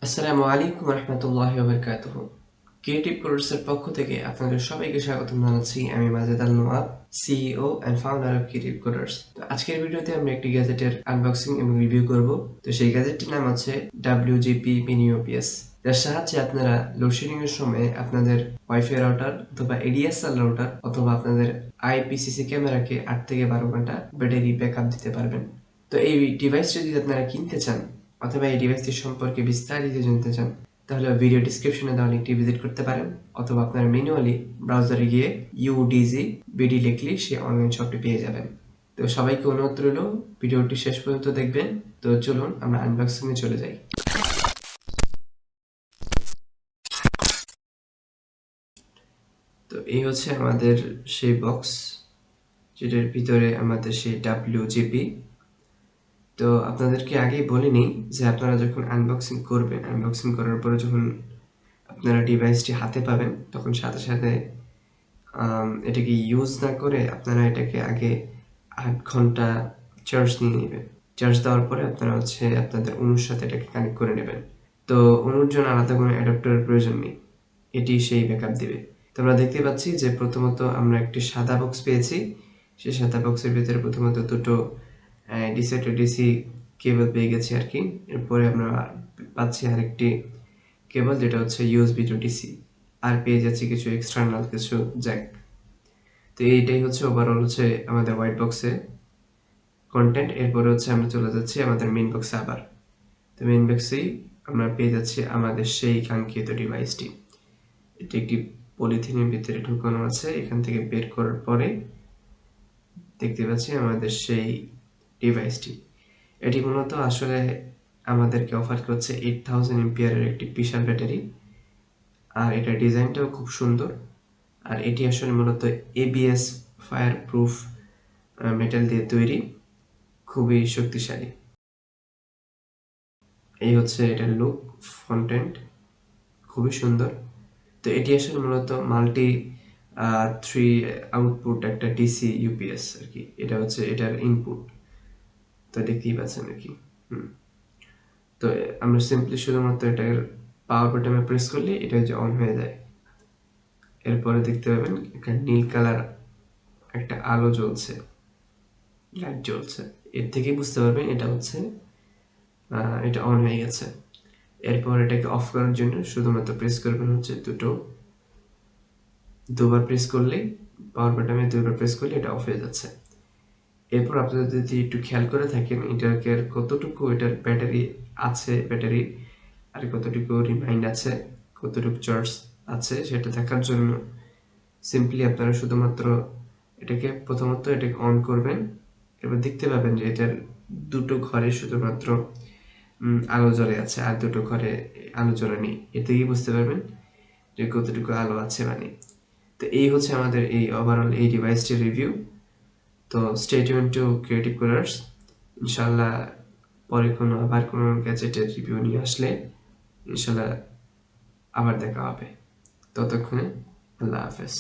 আসসালামু আলাইকুম রহমতুল্লাহি ওয়া বারাকাতুহু। ক্রিয়েটিভ কোর্সের পক্ষ থেকে আপনাদের সবাইকে স্বাগতম জানাচ্ছি। আমি Majed Al Nowab, CEO and founder of creative course. তো আজকের ভিডিওতে আমরা একটি গ্যাজেটের আনবক্সিং এবং রিভিউ করব। তো সেই গ্যাজেটটির নাম হচ্ছে WGP Mini UPS। যার সাহায্যে আপনারা লোডশেডিং এর সময় আপনাদের ওয়াইফাই রাউটার অথবা ADSL রাউটার অথবা আপনাদের আইপিসিসি ক্যামেরাকে 8 থেকে 12 ঘন্টা ব্যাটারি ব্যাকআপ দিতে পারবেন। তো এই ডিভাইসটি যদি আপনারা কিনতে চান অথবা এই ডিভাইসটি সম্পর্কে বিস্তারিত জানতে চান, তাহলে ভিডিও ডিসক্রিপশনে দেওয়া লিঙ্কটি ভিজিট করতে পারেন, অথবা আপনারা ম্যানুয়ালি ব্রাউজারে গিয়ে UDG বিডি লিখলে সেই অনলাইন শপটি পেয়ে যাবেন। তো সবাইকে অনুরোধ রইল ভিডিওটি শেষ পর্যন্ত দেখবেন। তো চলুন আমরা আনবক্সিং এ চলে যাই। তো এই হচ্ছে আমাদের সেই বক্স, যেটার ভিতরে আমাদের সেই WGP। তো আপনাদেরকে আগেই বলিনি যে আপনারা যখন আনবক্সিং করবেন, আনবক্সিং করার পরে যখন আপনারা ডিভাইসটি হাতে পাবেন, তখন সাথে সাথে এটাকে ইউজ না করে আপনারা এটাকে আগে 8 ঘন্টা চার্জ নিয়ে নেবেন। চার্জ দেওয়ার পরে আপনারা আপনাদের অনুর সাথে এটাকে কানেক্ট করে নেবেন। তো অনুর জন্য আলাদা কোনো অ্যাডাপ্টারের প্রয়োজন নেই, এটি সেই ব্যাকআপ দিবে। তো আমরা দেখতে পাচ্ছি যে প্রথমত আমরা একটি সাদা বক্স পেয়েছি। সেই সাদা বক্সের ভিতরে প্রথমত দুটো ডিসি টু ডিসি কেবল পেয়ে গেছি আর কি। এরপরে আমরা পাচ্ছি আরেকটি কেবল, যেটা হচ্ছে USB টু ডিসি, আর পেয়ে যাচ্ছি কিছু এক্সটার্নাল কিছু জ্যাক। তো এইটাই হচ্ছে ওভারঅল আমাদের হোয়াইট বক্সে কন্টেন্ট। এরপরে আমরা চলে যাচ্ছি আমাদের মেইন বক্সে আবার। তো মেইন বক্সেই আমরা পেয়ে যাচ্ছি আমাদের সেই কাঙ্ক্ষিত ডিভাইসটি। এটি একটি পলিথিনের ভিতরে ঢুকানো আছে। এখান থেকে বের করার পরে দেখতে পাচ্ছি আমাদের সেই ডিভাইসটি। এটি মূলত আসলে আমাদেরকে অফার করছে 8000 এমপিআরের একটি বিশাল ব্যাটারি, আর এটার ডিজাইনটাও খুব সুন্দর। আর এটি আসলে মূলত ABS ফায়ার প্রুফ মেটাল দিয়ে তৈরি, খুবই শক্তিশালী। এই হচ্ছে এটার লুক, ফন্টেন্ট খুবই সুন্দর। তো এটি আসলে মূলত মাল্টি 3 আউটপুট একটা ডিসি ইউপিএস আর কি। এটা হচ্ছে এটার ইনপুট। তো দেখতেই পাচ্ছেন আর কি। তো আমরা সিম্পলি শুধুমাত্র এটার পাওয়ার বাটনে প্রেস করলে এটা অন হয়ে যায়। এরপরে দেখতে পাবেন এখানে নীল কালার একটা আলো জ্বলছে, লাইট জ্বলছে। এর থেকেই বুঝতে পারবেন এটা অন হয়ে গেছে। এরপর এটাকে অফ করার জন্য শুধুমাত্র প্রেস করবেন দুবার প্রেস করলেই, পাওয়ার বাটনে দুবার প্রেস করলে এটা অফ হয়ে যাচ্ছে। এরপর আপনারা যদি একটু খেয়াল করে থাকেন এটাকে কতটুকু এটার ব্যাটারি আছে, ব্যাটারি আর কতটুকু রিমাইন্ড আছে, কতটুকু চার্জ আছে, সেটা দেখার জন্য সিম্পলি আপনারা শুধুমাত্র এটাকে অন করবেন। এবার দেখতে পাবেন যে এটার দুটো ঘরে শুধুমাত্র আলো জ্বলে আছে, আর দুটো ঘরে আলো জ্বলে নেই। এতেই বুঝতে পারবেন যে কতটুকু আলো আছে মানে। তো এই হচ্ছে আমাদের এই ওভারঅল এই ডিভাইসটির রিভিউ। তো স্টে টিউন টু ক্রিয়েটিভ কোলার্স। ইনশাল্লাহ পরে আবার কোনো গ্যাজেটের রিভিউ নিয়ে আসলে ইনশাল্লাহ আবার দেখা হবে। ততক্ষণে আল্লাহ হাফেজ।